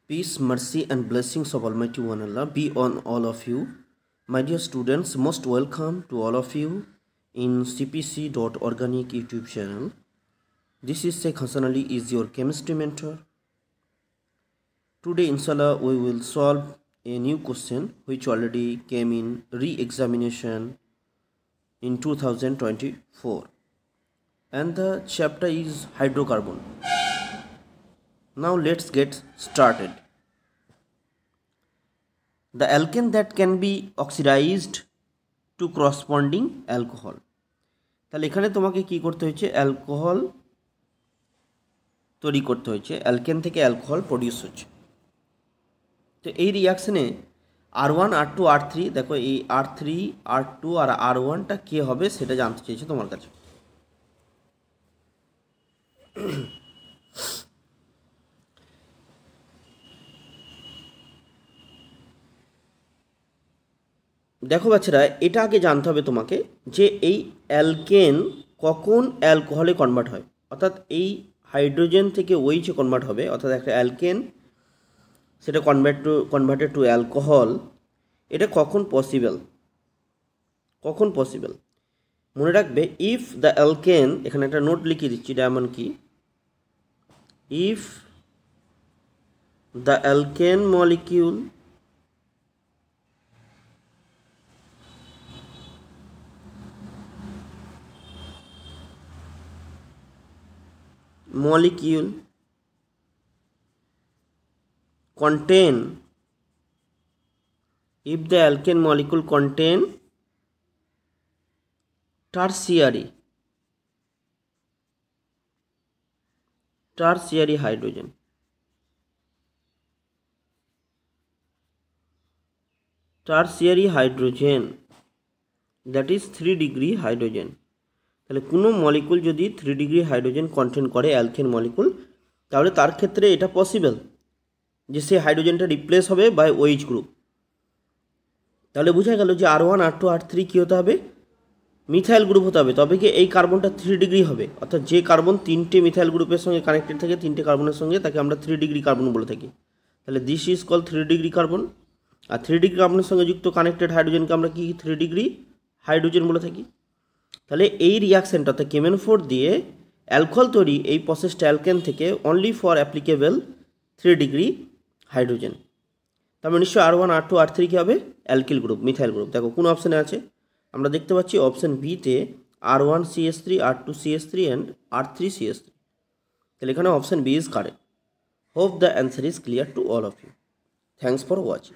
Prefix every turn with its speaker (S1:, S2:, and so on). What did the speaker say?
S1: Peace, mercy, and blessings of Almighty One Allah be on all of you. My dear students, most welcome to all of you in cpc.organic YouTube channel. This is Sheikh Hassan Ali, is your chemistry mentor. Today, inshallah, we will solve a new question which already came in re-examination in 2024. And the chapter is hydrocarbon. Now let's get started. The alkane that can be oxidized to corresponding alcohol. তাহলে এখানে তোমাকে কি করতে হয়েছে, alcohol তৈরি করতে হয়েছে, alkane থেকে অ্যালকোহল প্রডিউস হচ্ছে। তো এই রিয়াকশনে R1 R2 R3, দেখো এই R3 R2 আর R1টা কে হবে সেটা জানতে চেয়েছে তোমার কাছে। দেখো বাচ্চারা, এটা আগে জানতে হবে তোমাকে যে এই অ্যালকেন কখন অ্যালকোহলে কনভার্ট হয়, অর্থাৎ এই হাইড্রোজেন থেকে ওইচে কনভার্ট হবে, অর্থাৎ একটা অ্যালকেন সেটা কনভার্টেড টু অ্যালকোহল, এটা কখন পসিবল মনে রাখবে। ইফ দ্য অ্যালকেন, এখানে একটা নোট লিখে দিচ্ছি ডায়মন্ড কি, if the alkane molecule contain, if the alkane molecule contain tertiary hydrogen, that is 3 degree hydrogen। তাহলে কোনো মলিকুল যদি 3 ডিগ্রি হাইড্রোজেন কন্টেন করে অ্যালকেন মলিকুল, তাহলে তার ক্ষেত্রে এটা পসিবল যে সেই হাইড্রোজেনটা রিপ্লেস হবে বাই ওএইচ গ্রুপ। তাহলে বোঝা গেল যে R1 R2 R3 কী হতে হবে, মিথাইল গ্রুপ হতে হবে, তবে কি এই কার্বনটা 3 ডিগ্রি হবে, অর্থাৎ যে কার্বন 3টে মিথাইল গ্রুপের সঙ্গে কানেক্টেড থাকে, 3টে কার্বনের সঙ্গে, তাকে আমরা 3 ডিগ্রি কার্বন বলে থাকি। তাহলে this is call 3 degree carbon. আর 3 ডিগ্রি কার্বনের সঙ্গে যুক্ত কানেক্টেড হাইড্রোজেনকে আমরা কি 3 ডিগ্রি হাইড্রোজেন বলে থাকি। তাহলে এই রিয়াকশানটাতে কেমেন4 দিয়ে অ্যালকোহল তৈরি, এই প্রসেসটা অ্যালকেন থেকে only for applicable 3 degree hydrogen. তারপরে নিশ্চয়ই R1 R2 R3 কী হবে, অ্যালকিল গ্রুপ, মিথাইল গ্রুপ। দেখো কোন অপশানে আছে, আমরা দেখতে পাচ্ছি অপশান বিতে R1 CH3 R2 CH3 and R3 CH3। তাহলে এখানে option B is correct. Hope the answer is clear to all of you. Thanks for watching.